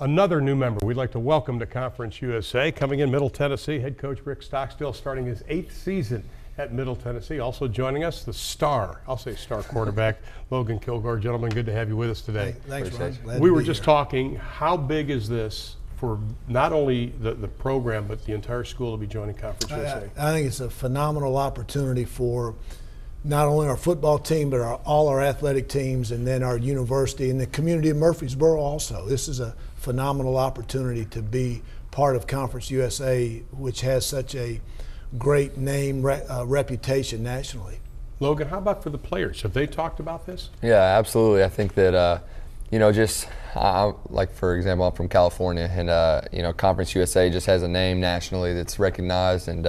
Another new member we'd like to welcome to Conference USA. Coming in, Middle Tennessee, head coach Rick Stockstill starting his 8th season at Middle Tennessee. Also joining us, the star, I'll say star quarterback, Logan Kilgore. Gentlemen, good to have you with us today. Thanks, Ron. We were just talking, how big is this for not only the program, but the entire school to be joining Conference USA? I think it's a phenomenal opportunity for not only our football team, but all our athletic teams, and then our university and the community of Murfreesboro also. This is a phenomenal opportunity to be part of Conference USA, which has such a great name, reputation nationally. Logan, how about for the players? Have they talked about this? Yeah, absolutely. I think that, just like, for example, I'm from California, and, Conference USA just has a name nationally that's recognized, and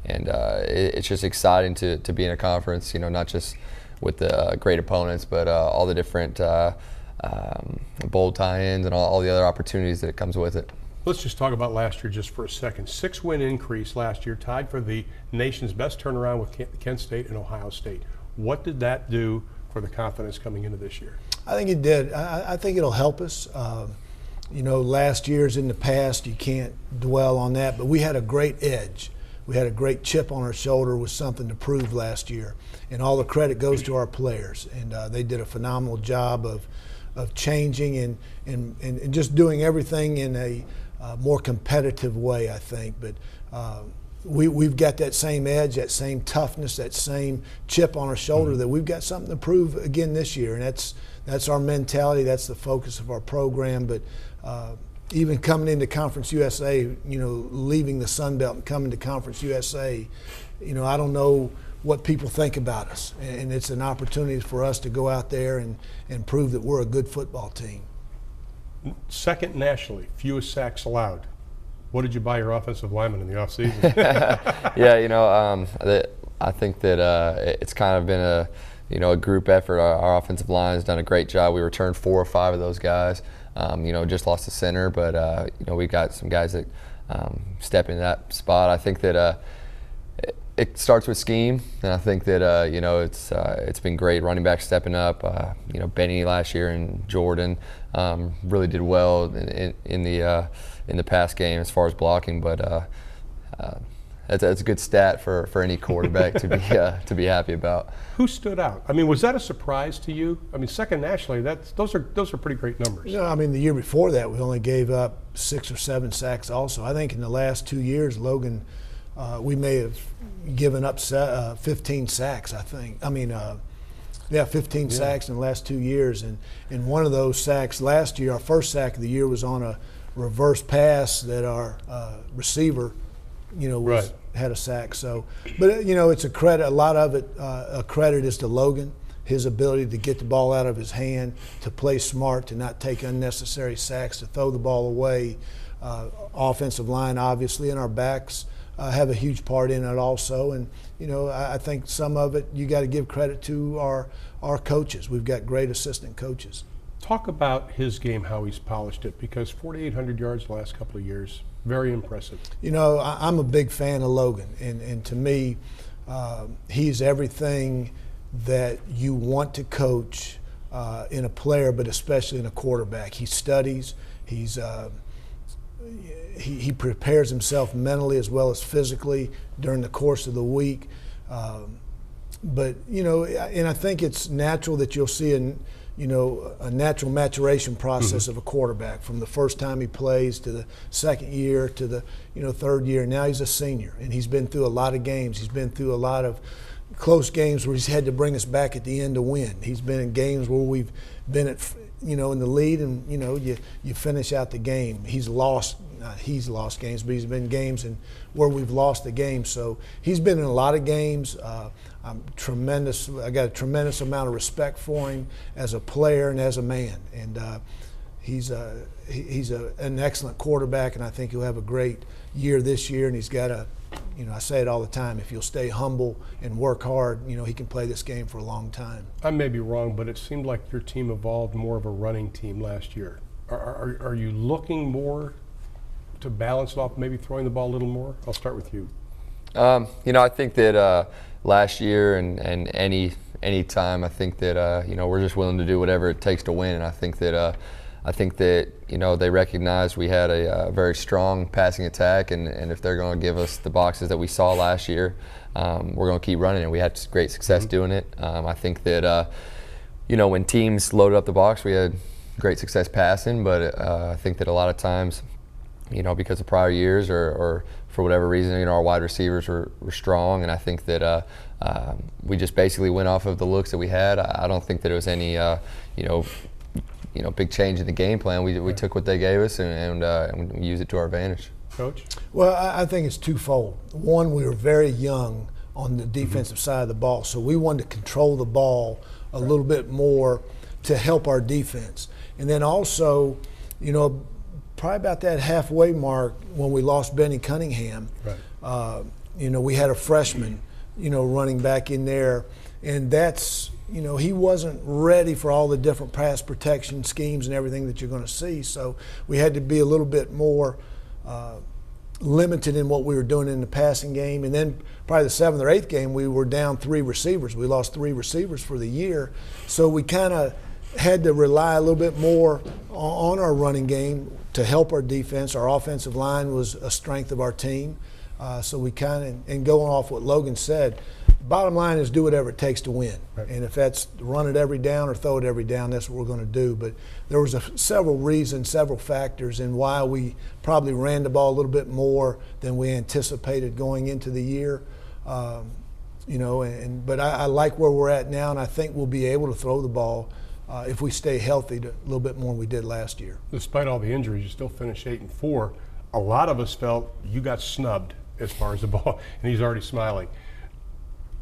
it's just exciting to be in a conference, not just with the great opponents, but all the different bowl tie-ins and all the other opportunities that it comes with it. Let's just talk about last year just for a second. 6-win increase last year, tied for the nation's best turnaround with Kent State and Ohio State. What did that do for the confidence coming into this year? I think it did. I think it'll help us. Last year's in the past, you can't dwell on that, but we had a great edge. We had a great chip on our shoulder with something to prove last year, and all the credit goes to our players. And they did a phenomenal job of changing and just doing everything in a more competitive way, I think. But we've got that same edge, that same toughness, that same chip on our shoulder, that we've got something to prove again this year, and that's our mentality. That's the focus of our program. But even coming into Conference USA, leaving the Sun Belt and coming to Conference USA, I don't know what people think about us, and it's an opportunity for us to go out there and prove that we're a good football team. Second nationally, fewest sacks allowed. What did you buy your offensive lineman in the offseason? Yeah, I think that it's kind of been a group effort. Our offensive line has done a great job. We returned 4 or 5 of those guys. Just lost the center, but we got some guys that step in that spot. I think that it starts with scheme, and I think that it's been great. Running back stepping up. Benny last year and Jordan really did well in the pass game as far as blocking, but that's a good stat for any quarterback to be happy about. Who stood out? I mean, was that a surprise to you? I mean, second nationally, those are pretty great numbers. The year before that, we only gave up 6 or 7 sacks. Also, I think in the last 2 years, Logan, we may have given up 15 sacks. 15 sacks in the last 2 years, and one of those sacks last year, our first sack of the year, was on a reverse pass that our receiver, had a sack. So, but it's a credit. A lot of it, a credit is to Logan, his ability to get the ball out of his hand, to play smart, to not take unnecessary sacks, to throw the ball away. Offensive line, obviously, and our backs have a huge part in it also. And I think some of it you got to give credit to our coaches. We've got great assistant coaches. Talk about his game, how he's polished it, because 4,800 yards the last couple of years, very impressive. I'm a big fan of Logan, and to me, he's everything that you want to coach in a player, but especially in a quarterback. He studies, he prepares himself mentally as well as physically during the course of the week. But and I think it's natural that you'll see a natural maturation process of a quarterback from the first time he plays to the second year to the third year. Now he's a senior, and he's been through a lot of games. He's been through a lot of close games where he's had to bring us back at the end to win. He's been in games where we've been at in the lead, and you finish out the game. He's lost games, but he's been in games where we've lost the game. So he's been in a lot of games. I got a tremendous amount of respect for him as a player and as a man. And he's an excellent quarterback, and I think he'll have a great year this year. And he's got I say it all the time, if you'll stay humble and work hard, he can play this game for a long time. I may be wrong, but it seemed like your team evolved more of a running team last year. Are you looking more to balance it off, maybe throwing the ball a little more? I'll start with you. I think that last year and any time, I think that we're just willing to do whatever it takes to win. And I think that I think that, they recognized we had a very strong passing attack, and if they're going to give us the boxes that we saw last year, we're going to keep running it. We had great success doing it. I think that, when teams loaded up the box, we had great success passing, but I think that a lot of times, because of prior years or for whatever reason, our wide receivers were strong, and I think that we just basically went off of the looks that we had. I don't think that it was any, big change in the game plan. We took what they gave us and we used it to our advantage. Coach? Well, I think it's twofold. One, we were very young on the defensive side of the ball, so we wanted to control the ball a little bit more to help our defense. And then also, probably about that halfway mark when we lost Benny Cunningham, we had a freshman, running back in there, and that's, he wasn't ready for all the different pass protection schemes and everything that you're going to see. So we had to be a little bit more limited in what we were doing in the passing game. And then probably the 7th or 8th game, we were down 3 receivers. We lost 3 receivers for the year. So we kind of had to rely a little bit more on our running game to help our defense. Our offensive line was a strength of our team. So we kind of, and going off what Logan said, bottom line is do whatever it takes to win. And if that's run it every down or throw it every down, that's what we're going to do. But there was several reasons, several factors in why we probably ran the ball a little bit more than we anticipated going into the year. But I like where we're at now, and I think we'll be able to throw the ball if we stay healthy a little bit more than we did last year. Despite all the injuries, you still finished 8-4. A lot of us felt you got snubbed as far as the ball, and he's already smiling.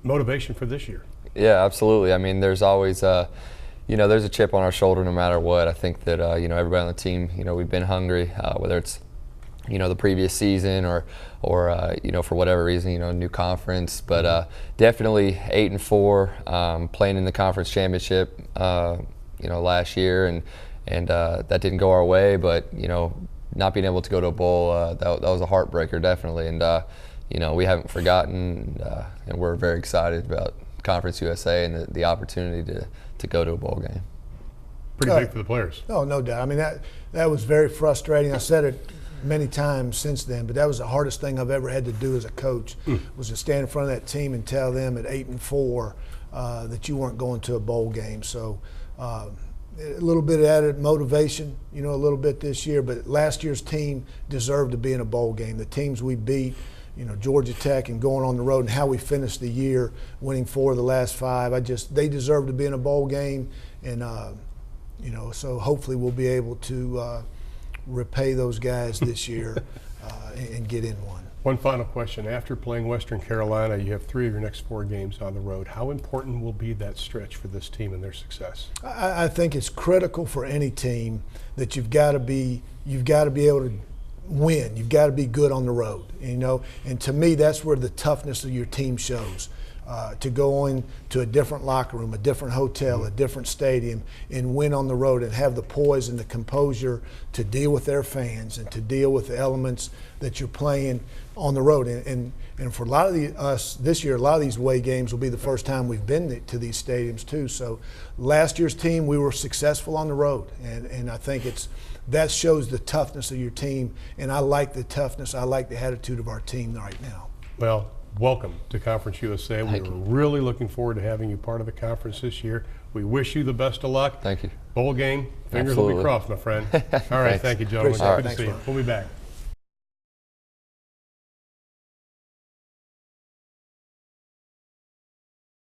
Motivation for this year? Yeah, absolutely. I mean, there's always, there's a chip on our shoulder no matter what. I think that, everybody on the team, we've been hungry, whether it's, the previous season or for whatever reason, new conference. But definitely 8-4, playing in the conference championship, last year, and that didn't go our way. But not being able to go to a bowl, that was a heartbreaker, definitely. And we haven't forgotten, and we're very excited about Conference USA and the opportunity to go to a bowl game. Pretty big for the players. Oh, no doubt. I mean, that was very frustrating. I said it many times since then, but that was the hardest thing I've ever had to do as a coach, was to stand in front of that team and tell them at 8-4 that you weren't going to a bowl game. So a little bit of added motivation, a little bit this year, but last year's team deserved to be in a bowl game. The teams we beat, Georgia Tech and going on the road, and how we finished the year, winning 4 of the last 5, they deserve to be in a bowl game, and so hopefully we'll be able to repay those guys this year and get in one. One final question. After playing Western Carolina, you have 3 of your next 4 games on the road. How important will be that stretch for this team and their success? I think it's critical for any team that you've got to be able to win. You've got to be good on the road, And to me, that's where the toughness of your team shows. To go in to a different locker room, a different hotel, a different stadium, and win on the road and have the poise and the composure to deal with their fans and to deal with the elements that you're playing on the road. And for a lot of us this year, a lot of these away games will be the first time we've been to these stadiums too. So last year's team, we were successful on the road, and I think that shows the toughness of your team, and I like the toughness. I like the attitude of our team right now. Well, welcome to Conference USA. We're really looking forward to having you part of the conference this year. We wish you the best of luck. Thank you. Bowl game, fingers will be crossed, my friend. All right, thank you, gentlemen. Appreciate it. Good to see you. We'll be back.